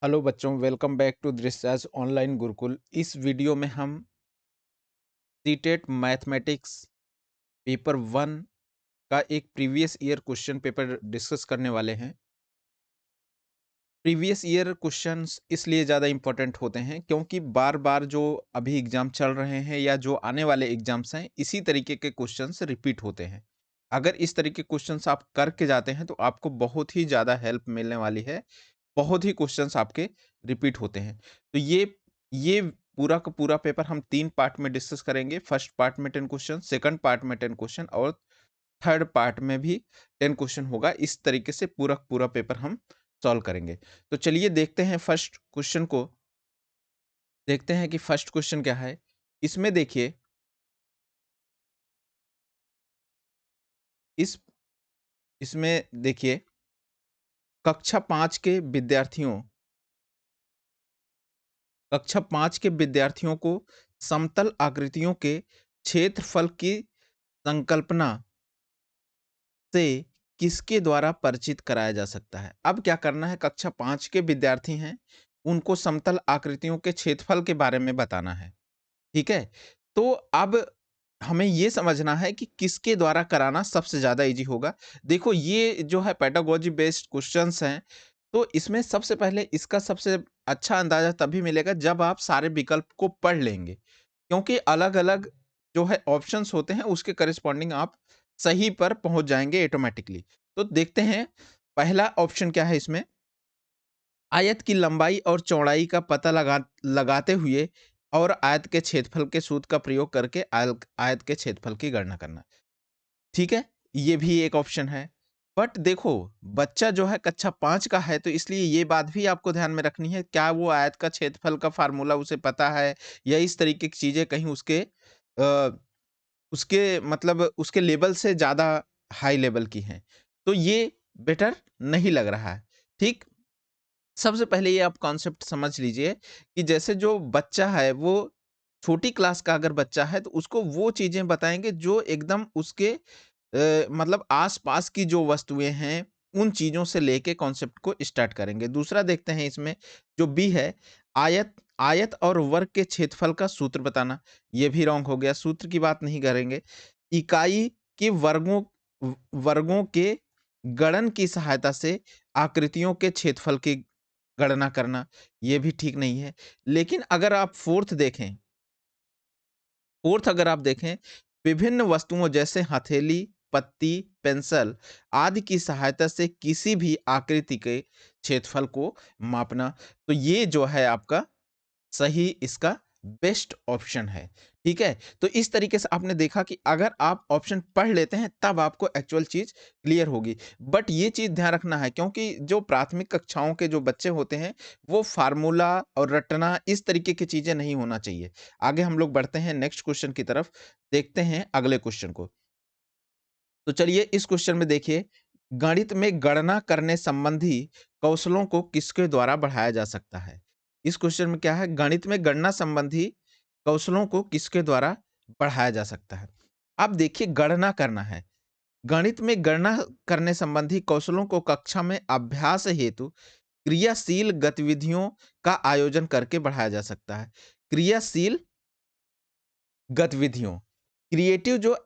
Hello बच्चों, welcome back to दृश्यास online Gurukul. इस वीडियो में हम सीटेट मैथमेटिक्स पेपर 1 का एक previous year question paper discuss करने वाले हैं। प्रीवियस ईयर क्वेश्चंस इसलिए ज़्यादा इम्पोर्टेंट होते हैं क्योंकि बार-बार जो अभी एग्ज़ाम चल रहे हैं या जो आने वाले एग्ज़ाम्स हैं, इसी तरीके के क्वेश्चंस रिपीट होते हैं। अगर इस तरीके के क्वेश्चंस आप करके जाते हैं, तो आपको बहुत ही ज़्यादा हेल्प मिलने वाली है। बहुत ही क्वेश्चंस आपके रिपीट होते हैं। तो ये पूरा का पूरा पेपर हम 3 पार्ट में डिस्कस करेंगे। फर्स्ट पार्ट में 10 क्वेश्चन, सेकंड पार्ट में 10 क्वेश्चन और थर्ड पार्ट में भी 10 क्वेश्चन होगा। इस तरीके से पूरा का पूरा पेपर हम सॉल्व करेंगे। तो चलिए देखते हैं फर्स्ट क्वेश्चन को। देखते हैं कि फर्स्ट क्वेश्चन क्या है। इसमें देखिए, इस इसमें देखिए, कक्षा 5 के विद्यार्थियों कक्षा 5 के विद्यार्थियों को समतल आकृतियों के क्षेत्रफल की संकल्पना से किसके द्वारा परिचित कराया जा सकता है? अब क्या करना है, कक्षा 5 के विद्यार्थी हैं, उनको समतल आकृतियों के क्षेत्रफल के बारे में बताना है, ठीक है? तो अब हमें ये समझना है कि किसके द्वारा कराना सबसे ज़्यादा ईज़ी होगा। देखो, ये जो है पेडागॉजी बेस्ड क्वेश्चन्स हैं, तो इसमें सबसे पहले इसका सबसे अच्छा अंदाज़ा तभी मिलेगा जब आप सारे विकल्प को पढ़ लेंगे। क्योंकि अलग-अलग जो है ऑप्शंस होते हैं, उसके कॉरेस्पॉन्डिंग आप सही पर पहुँच जाएँगे ऑटोमैटिकली। तो देखते हैं, पहला ऑप्शन क्या है इसमें? आयत की लंबाई और चौड़ाई का पता लगाते हुए और आयत के क्षेत्रफल के सूत्र का प्रयोग करके आयत के क्षेत्रफल की गणना करना। ठीक है? ये भी एक ऑप्शन है। बट देखो, बच्चा जो है कक्षा 5 का है, तो इसलिए ये बात भी आपको ध्यान में रखनी है, क्या वो आयत का क्षेत्रफल का फ़ॉर्मूला उसे पता है या इस तरीके की चीज़ें कहीं उसके मतलब उसके लेवल से ज़्यादा हाई लेवल की हैं। तो ये बेटर नहीं लग रहा है। ठीक? सबसे पहले ये आप कॉन्सेप्ट समझ लीजिए कि जैसे जो बच्चा है, वो छोटी क्लास का अगर बच्चा है, तो उसको वो चीज़ें बताएँगे जो एकदम उसके मतलब आस-पास की जो वस्तुएँ हैं, उन चीज़ों से लेके कॉन्सेप्ट को स्टार्ट करेंगे। दूसरा देखते हैं इसमें, जो बी है, आयत आयत और वर्ग के क्षेत्रफल का सूत्र बताना, ये भी रॉन्ग हो गया, सूत्र की बात नहीं करेंगे। इकाई के वर्गों के गणन की सहायता से आकृतियों के क्षेत्रफल की गणना करना, ये भी ठीक नहीं है। लेकिन अगर आप 4th अगर आप देखें, विभिन्न वस्तुओं जैसे हथेली, पत्ती, पेंसिल आदि की सहायता से किसी भी आकृति के क्षेत्रफल को मापना, तो ये जो है आपका सही इसका बेस्ट ऑप्शन है, ठीक है? तो इस तरीके से आपने देखा कि अगर आप ऑप्शन पढ़ लेते हैं, तब आपको एक्चुअल चीज़ क्लियर होगी। बट ये चीज़ ध्यान रखना है, क्योंकि जो प्राथमिक कक्षाओं के जो बच्चे होते हैं, वो फ़ॉर्मूला और रटना इस तरीके की चीज़ें नहीं होना चाहिए। आगे हम लोग बढ़ते हैं नेक्स्ट क्वेश्चन की तरफ, देखते हैं अगले क्वेश्चन को। तो चलिए इस क्वेश्चन में देखिए, गणित में गणना करने संबंधी कौशलों को किसके द्वारा बढ़ाया जा सकता है? इस क्वेश्चन में क्या है, गणित में गणना संबंधी कौशलों को किसके द्वारा बढ़ाया जा सकता है? अब देखिए, गणना करना है। गणित में गणना करने संबंधी कौशलों को कक्षा में अभ्यास हेतु क्रियाशील गतिविधियों का आयोजन करके बढ़ाया जा सकता है। क्रियाशील गतिविधियों, क्रिएटिव जो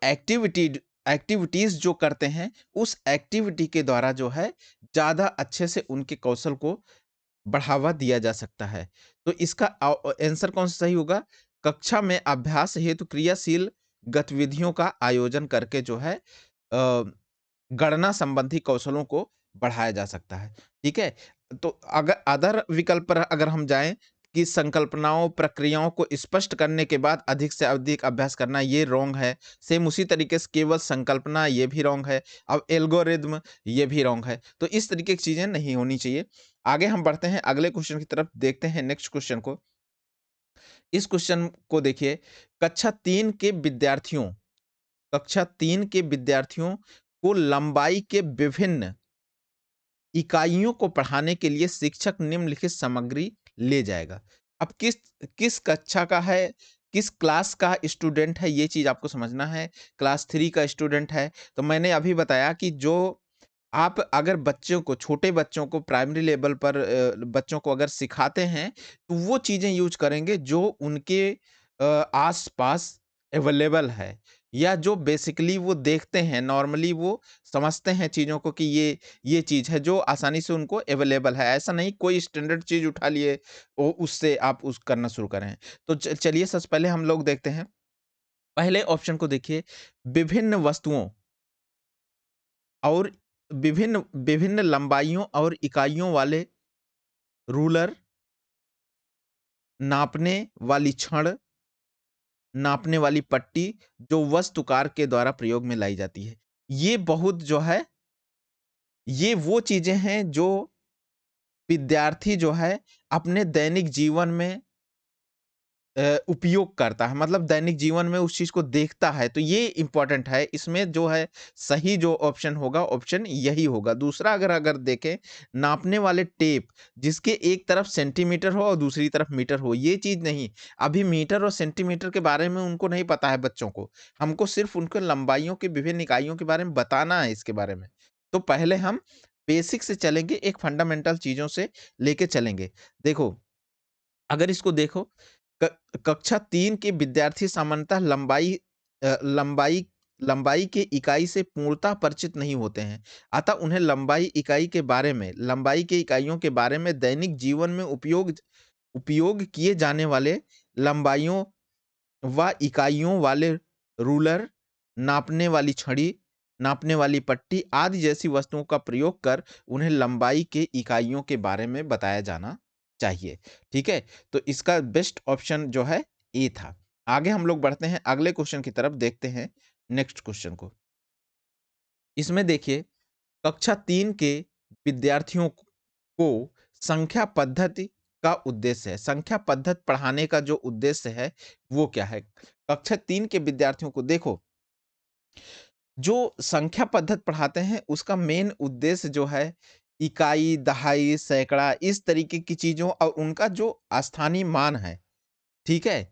एक्टिविटीज़ जो करते हैं, उस एक्टिविटी के द्वारा जो है, ज़्यादा अच्छे से उनके कौशल को बढ़ावा दिया जा सकता है। तो इसका आंसर कौन-सा सही होगा? कक्षा में अभ्यास हेतु क्रियाशील गतिविधियों का आयोजन करके जो है गणना संबंधी कौशलों को बढ़ाया जा सकता है। ठीक है? तो अगर अदर विकल्प पर अगर हम जाएँ कि संकल्पनाओं, प्रक्रियाओं को स्पष्ट करने के बाद अधिक से अधिक अभ्यास करना, ये रॉन्ग है। सेम उसी तरीके से केवल संकल्पना, ये भी रॉन्ग है। अब एल्गोरिदम, ये भी रॉन्ग है। तो इस तरीके की चीज़ें नहीं होनी चाहिए। आगे हम बढ़ते हैं अगले क्वेश्चन की तरफ, देखते हैं नेक्स्ट क्वेश्चन को। इस क्वेश्चन को देखिए, कक्षा 3 के विद्यार्थियों कक्षा 3 के विद्यार्थियों को लंबाई के विभिन्न इकाइयों को पढ़ाने के लिए शिक्षक निम्नलिखित सामग्री ले जाएगा। अब किस किस कक्षा का है, किस क्लास का स्टूडेंट है, ये चीज़ आपको समझना है। क्लास 3 का स्टूडेंट है, तो मैंने अभी बताया कि जो आप अगर बच्चों को, छोटे बच्चों को प्राइमरी लेवल पर बच्चों को अगर सिखाते हैं, तो वो चीज़ें यूज़ करेंगे जो उनके आस-पास अवेलेबल है, या जो बेसिकली वो देखते हैं, नॉर्मली वो समझते हैं चीज़ों को कि ये चीज़ है जो आसानी से उनको अवेलेबल है। ऐसा नहीं कोई स्टैंडर्ड चीज़ उठा लिए, ओ उससे आप उस करना शुरू करें। तो चलिए सबसे पहले हम लोग देखते हैं, पहले ऑप्शन को देखिए, विभिन्न वस्तुओं और विभिन्न विभिन्न लंबाइयों और इकाइयों वाले रूलर, नापने वाली छड़, नापने वाली पट्टी, जो वस्तुकार के द्वारा प्रयोग में लाई जाती है। ये बहुत जो है, ये वो चीज़ें हैं जो विद्यार्थी जो है अपने दैनिक जीवन में उपयोग करता है, मतलब दैनिक जीवन में उस चीज़ को देखता है, तो ये इम्पोर्टेंट है। इसमें जो है सही जो ऑप्शन होगा, ऑप्शन यही होगा। दूसरा अगर अगर देखें, नापने वाले टेप, जिसके एक तरफ सेंटीमीटर हो और दूसरी तरफ मीटर हो, ये चीज़ नहीं। अभी मीटर और सेंटीमीटर के बारे में उनको नहीं पता है बच्चों को। हमको सिर्फ़ उनके लंबाइयों की विभिन्न इकाइयों के बारे में बताना है इसके बारे में। तो पहले हम बेसिक से चलेंगे, एक फंडामेंटल चीज़ों से लेके चलेंगे। देखो, अगर इसको देखो, क कक्षा 3 के विद्यार्थी सामान्यतः लंबाई के इकाई से पूर्णतः परिचित नहीं होते हैं। अतः उन्हें लंबाई के इकाइयों के बारे में दैनिक जीवन में उपयोग किए जाने वाले लंबाइयों व इकाइयों वाले रूलर, नापने वाली छड़ी, नापने वाली पट्टी आदि जैसी वस्तुओं का प्रयोग कर उन्हें लंबाई के इकाइयों के बारे में बताया जाना चाहिए। ठीक है? तो इसका बेस्ट ऑप्शन जो है ए था। आगे हम लोग बढ़ते हैं, अगले क्वेश्चन की तरफ देखते हैं, नेक्स्ट क्वेश्चन को। इसमें देखिए, कक्षा 3 के विद्यार्थियों को संख्या पद्धति का उद्देश्य है। संख्या पद्धति पढ़ाने का जो उद्देश्य है, वो क्या है? कक्षा 3 के विद्यार्थियों को देखो, जो संख्या पद्धति पढ़ाते हैं, उसका मेन उद्देश्य जो है, इकाई, दहाई, सैकड़ा, इस तरीके की चीज़ों और उनका जो स्थानीय मान है, ठीक है?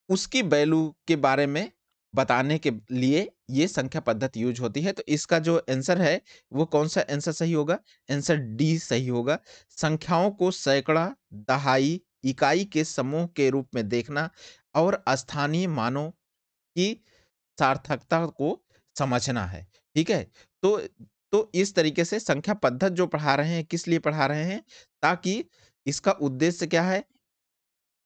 उसकी वैल्यू के बारे में बताने के लिए ये संख्या पद्धति यूज़ होती है। तो इसका जो आंसर है, वो कौन-सा आंसर सही होगा? आंसर डी सही होगा। संख्याओं को सैकड़ा, दहाई, इकाई के समूह के रूप में देखना और स्थानीय मानों की सार्थकता को समझना है। ठीक है? तो इस तरीके से संख्या पद्धति जो पढ़ा रहे हैं, किस लिए पढ़ा रहे हैं? ताकि इसका उद्देश्य क्या है?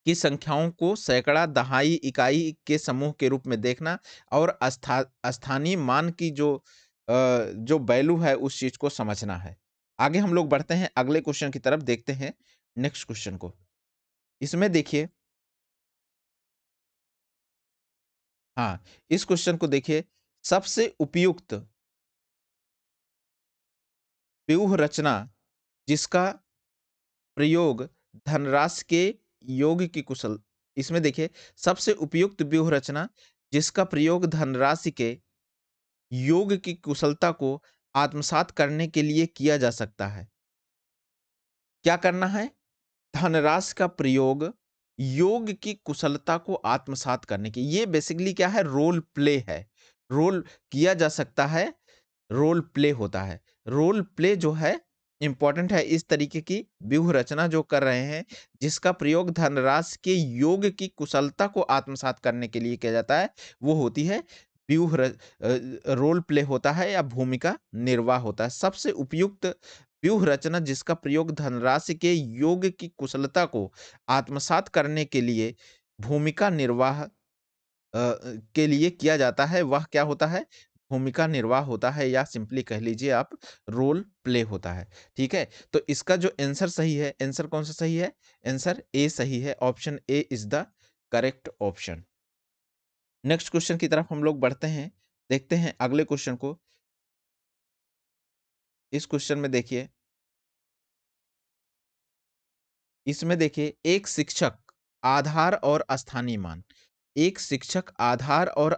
कि संख्याओं को सैकड़ा, दहाई, इकाई के समूह के रूप में देखना और स्थानीय मान की जो वैल्यू है उस चीज़ को समझना है। आगे हम लोग बढ़ते हैं, अगले क्वेश्चन की तरफ देखते हैं, नेक्स्ट क्वेश्चन को। इसमें देखिए, हाँ, इस क्वेश्चन को देखिए, सबसे उपयुक्त व्यूह रचना जिसका प्रयोग धनराशि के योग की कुशल इसमें देखिए, सबसे उपयुक्त व्यूह रचना जिसका प्रयोग धनराशि के योग की कुशलता को आत्मसात करने के लिए किया जा सकता है। क्या करना है? धनराशि का प्रयोग योग की कुशलता को आत्मसात करने की, ये बेसिकली क्या है? रोल प्ले है। रोल किया जा सकता है, रोल प्ले होता है। रोल प्ले जो है इम्पोर्टेंट है, इस तरीके की व्यूह रचना जो कर रहे हैं, जिसका प्रयोग धनराशि के योग की कुशलता को आत्मसात करने के लिए किया जाता है, वो होती है रोल प्ले होता है या भूमिका निर्वाह होता है। सबसे उपयुक्त व्यूह रचना जिसका प्रयोग धनराशि के योग की कुशलता को आत्मसात करने के लिए भूमिका निर्वाह के लिए किया जाता है, वह क्या होता है? भूमिका निर्वाह होता है, या सिंपली कह लीजिए आप, रोल प्ले होता है। ठीक है? तो इसका जो आंसर सही है, आंसर कौन-सा सही है? आंसर ए सही है, option A is the correct option. Next question की तरफ हम लोग बढ़ते हैं, देखते हैं अगले क्वेश्चन को। इस क्वेश्चन में देखिए, इसमें देखिए, एक शिक्षक आधार और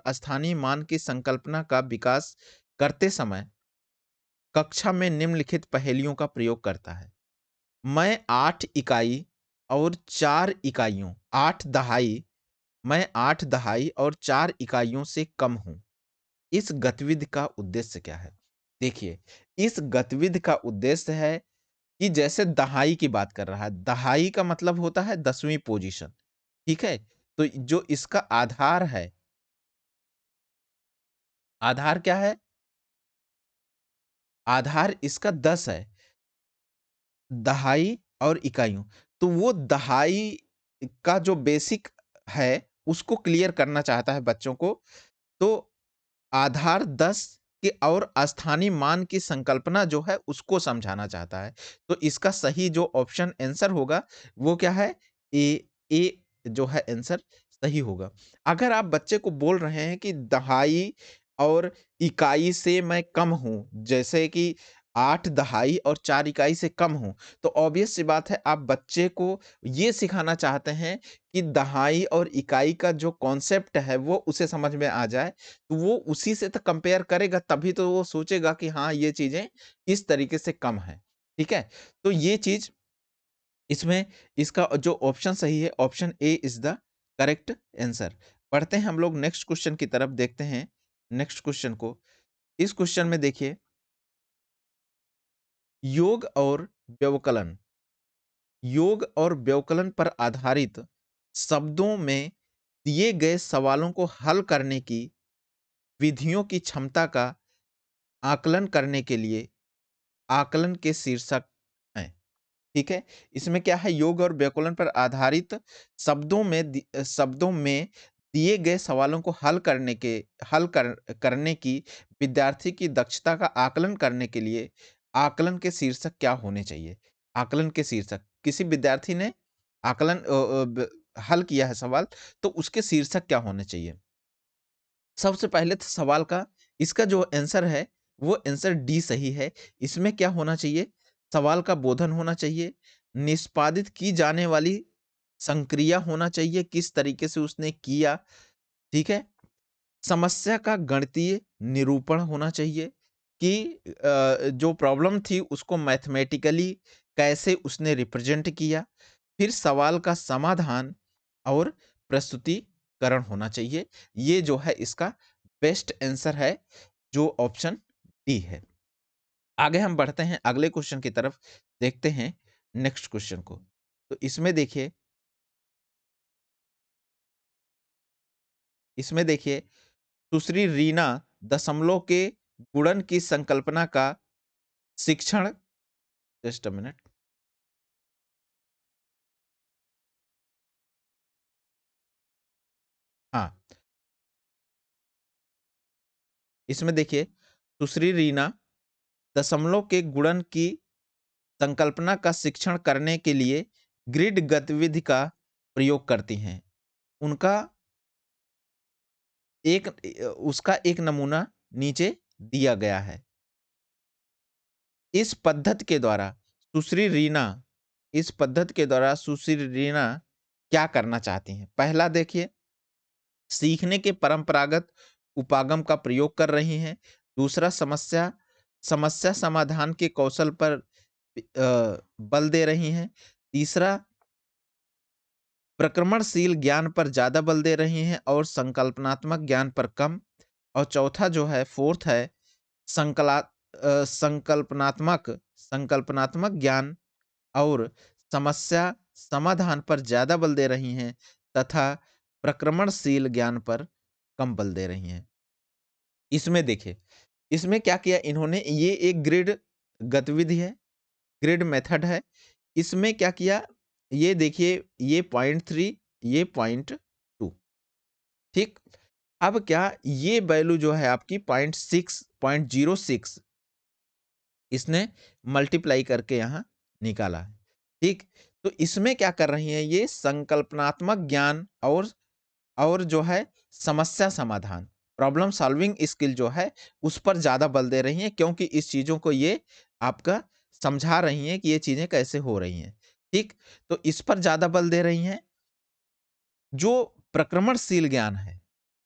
स्थानीय मान की संकल्पना का विकास करते समय कक्षा में निम्नलिखित पहेलियों का प्रयोग करता है। मैं 8 इकाई और 4 इकाइयों 8 दहाई मैं 8 दहाई और 4 इकाइयों से कम हूँ। इस गतिविधि का उद्देश्य क्या है? देखिए, इस गतिविधि का उद्देश्य है कि जैसे दहाई की बात कर रहा है, दहाई का मतलब होता है 10वीं पोज़ीशन, ठीक है? तो जो इसका आधार क्या है? आधार इसका 10 है, दहाई और इकाइयों। तो वो दहाई का जो बेसिक है, उसको क्लियर करना चाहता है बच्चों को। तो आधार 10 के और स्थानीय मान की संकल्पना जो है उसको समझाना चाहता है। तो इसका सही जो ऑप्शन आंसर होगा वो क्या है? ए ए जो है आंसर सही होगा। अगर आप बच्चे को बोल रहे हैं कि दहाई और इकाई से मैं कम हूँ, जैसे कि 8 दहाई और 4 इकाई से कम हूँ, तो ऑब्वियस सी बात है आप बच्चे को ये सिखाना चाहते हैं कि दहाई और इकाई का जो कॉन्सेप्ट है वो उसे समझ में आ जाए। तो वो उसी से तो कंपेयर करेगा तभी तो वो सोचेगा कि हाँ, ये चीज़ें इस तरीके से कम हैं, ठीक है? तो ये चीज़ इसमें इसका जो ऑप्शन सही है, option A is the correct answer. बढ़ते हैं हम लोग नेक्स्ट क्वेश्चन की तरफ, देखते हैं नेक्स्ट क्वेश्चन को। इस क्वेश्चन में देखिए, योग और व्यवकलन योग और व्यवकलन पर आधारित शब्दों में दिए गए सवालों को हल करने की विधियों की क्षमता का आकलन करने के लिए आकलन के शीर्षक हैं, ठीक है? इसमें क्या है, योग और व्याकरण पर आधारित शब्दों में दिए गए सवालों को हल करने की विद्यार्थी की दक्षता का आकलन करने के लिए आकलन के शीर्षक क्या होने चाहिए? आकलन के शीर्षक, किसी विद्यार्थी ने आकलन हल किया है सवाल, तो उसके शीर्षक क्या होने चाहिए? सबसे पहले तो सवाल का इसका जो आंसर है, वो आंसर डी सही है। इसमें क्या होना चाहिए? सवाल का बोधन होना चाहिए, निष्पादित की जाने वाली संक्रिया होना चाहिए, किस तरीके से उसने किया, ठीक है? समस्या का गणितीय निरूपण होना चाहिए कि जो प्रॉब्लम थी उसको मैथमेटिकली कैसे उसने रिप्रेजेंट किया। फिर सवाल का समाधान और प्रस्तुतिकरण होना चाहिए। ये जो है इसका बेस्ट आंसर है, जो ऑप्शन डी है। आगे हम बढ़ते हैं अगले क्वेश्चन की तरफ, देखते हैं नेक्स्ट क्वेश्चन को। तो इसमें देखिए सुश्री रीना दशमलव के गुणन की संकल्पना का शिक्षण, जस्ट अ मिनट। हाँ, इसमें देखिए सुश्री रीना दशमलव के गुणन की संकल्पना का शिक्षण करने के लिए ग्रिड गतिविधि का प्रयोग करती हैं। उनका उसका एक नमूना नीचे दिया गया है। इस पद्धति के द्वारा सुश्री रीना इस पद्धति के द्वारा सुश्री रीना क्या करना चाहती हैं? पहला देखिए, सीखने के परंपरागत उपागम का प्रयोग कर रही हैं। दूसरा, समस्या समस्या समाधान के कौशल पर बल दे रही हैं। तीसरा, प्रक्रमणशील ज्ञान पर ज़्यादा बल दे रही हैं और संकल्पनात्मक ज्ञान पर कम। और चौथा जो है, फोर्थ है, संकल्पनात्मक संकल्पनात्मक ज्ञान और समस्या समाधान पर ज़्यादा बल दे रही हैं तथा प्रक्रमणशील ज्ञान पर कम बल दे रही हैं। इसमें देखिए, इसमें क्या किया इन्होंने, ये एक ग्रिड गतिविधि है, ग्रिड मेथड है। इसमें क्या किया, ये देखिए, ये पॉइंट 3, ये पॉइंट 2, ठीक? अब क्या, ये वैल्यू जो है आपकी पॉइंट 6, 0.06 इसने मल्टीप्लाई करके यहाँ निकाला है, ठीक? तो इसमें क्या कर रही हैं, ये संकल्पनात्मक ज्ञान और जो है समस्या समाधान, प्रॉब्लम सॉल्विंग स्किल जो है उस पर ज़्यादा बल दे रही हैं, क्योंकि इस चीज़ों को ये आपका समझा रही हैं कि ये चीज़ें कैसे हो रही हैं, ठीक? तो इस पर ज़्यादा बल दे रही हैं। जो प्रक्रमणशील ज्ञान है,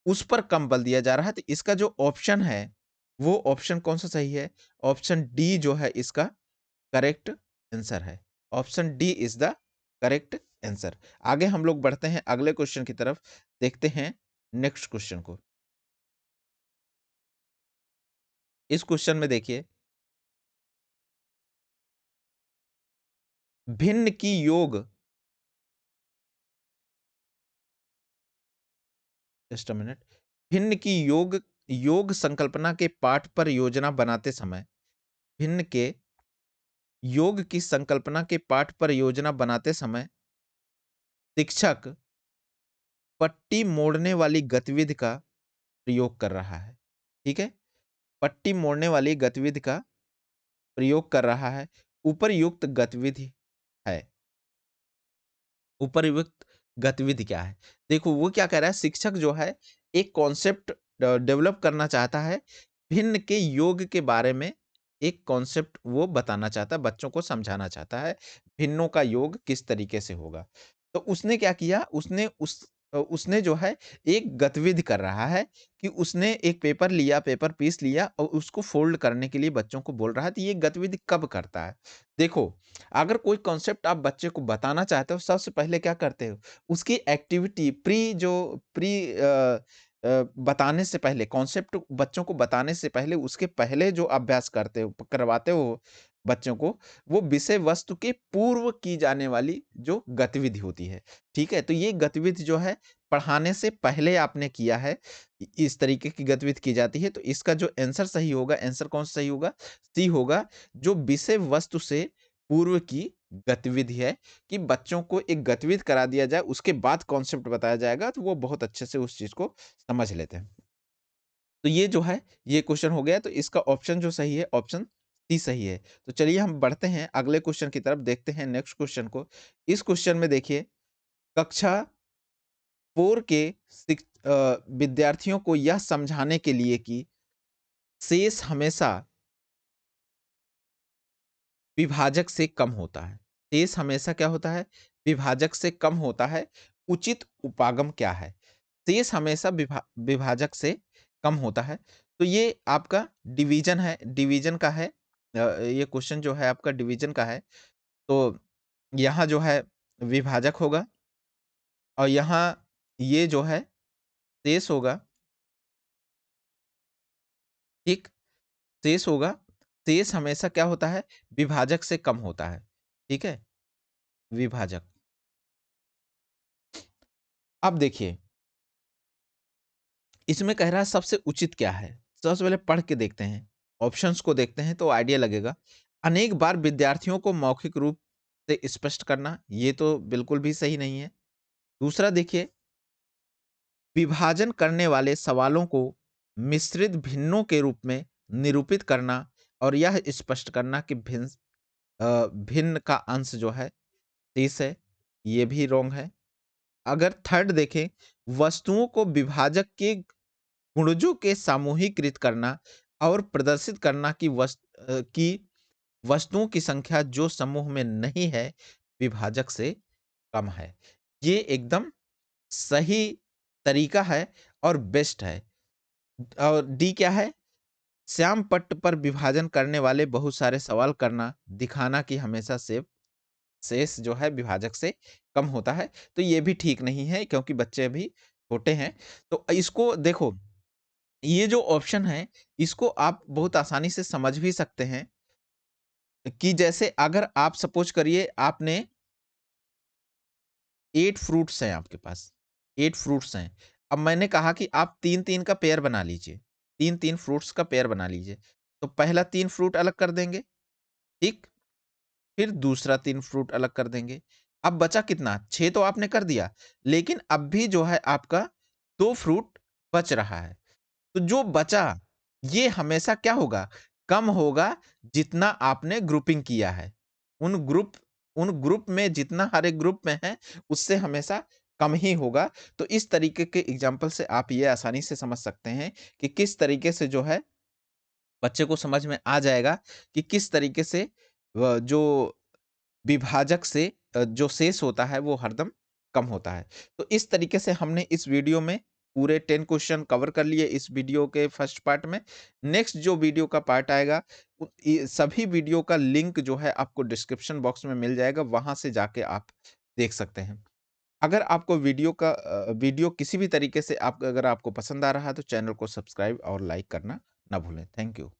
उस पर कम बल दिया जा रहा है, तो इसका जो ऑप्शन है, वो ऑप्शन कौन-सा सही है? ऑप्शन डी जो है इसका करेक्ट आंसर है। Option D is the correct answer. आगे हम लोग बढ़ते हैं अगले क्वेश्चन की तरफ, देखते हैं नेक्स्ट क्वेश्चन को। इस क्वेश्चन में देखिए, भिन्न की योग, जस्ट अ मिनट, भिन्न की योग योग संकल्पना के पाठ पर योजना बनाते समय, भिन्न के योग की संकल्पना के पाठ पर योजना बनाते समय शिक्षक पट्टी मोड़ने वाली गतिविधि का प्रयोग कर रहा है। ठीक है? पट्टी मोड़ने वाली गतिविधि का प्रयोग कर रहा है। उपरयुक्त गतिविधि है। उपरयुक्त गतिविधि क्या है? देखो वो क्या कह रहा है, शिक्षक जो है एक कॉन्सेप्ट डेवलप करना चाहता है। भिन्न के योग के बारे में एक कॉन्सेप्ट वो बताना चाहता है, बच्चों को समझाना चाहता है, भिन्नों का योग किस तरीके से होगा। तो उसने क्या किया, उसने जो है एक गतिविधि कर रहा है कि उसने एक पेपर लिया, पेपर पीस लिया और उसको फ़ोल्ड करने के लिए बच्चों को बोल रहा है। तो ये गतिविधि कब करता है? देखो, अगर कोई कॉन्सेप्ट आप बच्चे को बताना चाहते हो, सबसे पहले क्या करते हो? उसकी एक्टिविटी बताने से पहले, कॉन्सेप्ट बच्चों को बताने से पहले, उसके पहले जो अभ्यास करते हो, करवाते हो बच्चों को, वो विषय वस्तु के पूर्व की जाने वाली जो गतिविधि होती है। ठीक है? तो ये गतिविधि जो है पढ़ाने से पहले आपने किया है, इस तरीके की गतिविधि की जाती है। तो इसका जो आंसर सही होगा, आंसर कौन सा सही होगा? सी होगा, जो विषय वस्तु से पूर्व की गतिविधि है, कि बच्चों को एक गतिविधि करा दिया जाए, उसके बाद कॉन्सेप्ट बताया जाएगा, तो वो बहुत अच्छे से उस चीज़ को समझ लेते हैं। तो ये जो है, ये क्वेश्चन हो गया, तो इसका ऑप्शन जो सही है, ऑप्शन सी सही है। तो चलिए हम बढ़ते हैं अगले क्वेश्चन की तरफ, देखते हैं नेक्स्ट क्वेश्चन को। इस क्वेश्चन में देखिए, कक्षा 4 के विद्यार्थियों को यह समझाने के लिए कि शेष हमेशा विभाजक से कम होता है। शेष हमेशा क्या होता है? विभाजक से कम होता है। उचित उपागम क्या है? शेष हमेशा विभाजक से कम होता है। तो ये आपका डिवीज़न है, डिवीज़न का है। ये क्वेश्चन जो है आपका डिवीज़न का है। तो यहाँ जो है विभाजक होगा और यहाँ ये जो है शेष होगा, ठीक? शेष होगा। शेष हमेशा क्या होता है? विभाजक से कम होता है। ठीक है? विभाजक। अब देखिए, इसमें कह रहा है सबसे उचित क्या है? सबसे पहले पढ़ के देखते हैं, ऑप्शंस को देखते हैं तो आइडिया लगेगा। अनेक बार विद्यार्थियों को मौखिक रूप से स्पष्ट करना, ये तो बिल्कुल भी सही नहीं है। दूसरा देखिए, विभाजन करने वाले सवालों को मिश्रित भिन्नों के रूप में निरूपित करना और यह स्पष्ट करना कि भिन्न का अंश जो है 30 है, ये भी रॉन्ग है। अगर थर्ड देखें, वस्तुओं को विभाजक के गुणजों के सामूहिकृत करना और प्रदर्शित करना कि वस्तुओं की संख्या जो समूह में नहीं है, विभाजक से कम है। ये एकदम सही तरीका है और बेस्ट है। और डी क्या है? श्याम पट्ट पर विभाजन करने वाले बहुत सारे सवाल करना, दिखाना कि हमेशा से शेष जो है विभाजक से कम होता है। तो ये भी ठीक नहीं है क्योंकि बच्चे अभी छोटे हैं। तो इसको देखो, ये जो ऑप्शन है, इसको आप बहुत आसानी से समझ भी सकते हैं कि जैसे अगर आप सपोज़ करिए आपने 8 फ्रूट्स हैं आपके पास, 8 फ्रूट्स हैं। अब मैंने कहा कि आप 3-3 का पेयर बना लीजिए, 3-3 फ्रूट्स का पेयर बना लीजिए। तो पहला 3 फ्रूट अलग कर देंगे, ठीक? फिर दूसरा 3 फ्रूट अलग कर देंगे। अब बचा कितना? 6 तो आपने कर दिया, लेकिन अब भी जो है आपका 2 फ्रूट बच रहा है। तो जो बचा, ये हमेशा क्या होगा? कम होगा जितना आपने ग्रुपिंग किया है। उन ग्रुप उन ग्रुप में जितना हर एक ग्रुप में है, उससे हमेशा कम ही होगा। तो इस तरीके के एग्ज़ाम्पल से आप ये आसानी से समझ सकते हैं कि किस तरीके से जो है बच्चे को समझ में आ जाएगा कि किस तरीके से जो विभाजक से जो शेष होता है वो हरदम कम होता है। तो इस तरीके से हमने इस वीडियो में पूरे 10 क्वेश्चन कवर कर लिए इस वीडियो के फर्स्ट पार्ट में। नेक्स्ट जो वीडियो का पार्ट आएगा, सभी वीडियो का लिंक जो है आपको डिस्क्रिप्शन बॉक्स में मिल जाएगा, वहाँ से जाके आप देख सकते हैं। अगर आपको वीडियो किसी भी तरीके से आप अगर आपको पसंद आ रहा है तो चैनल को सब्सक्राइब और लाइक करना ना भूलें। Thank you.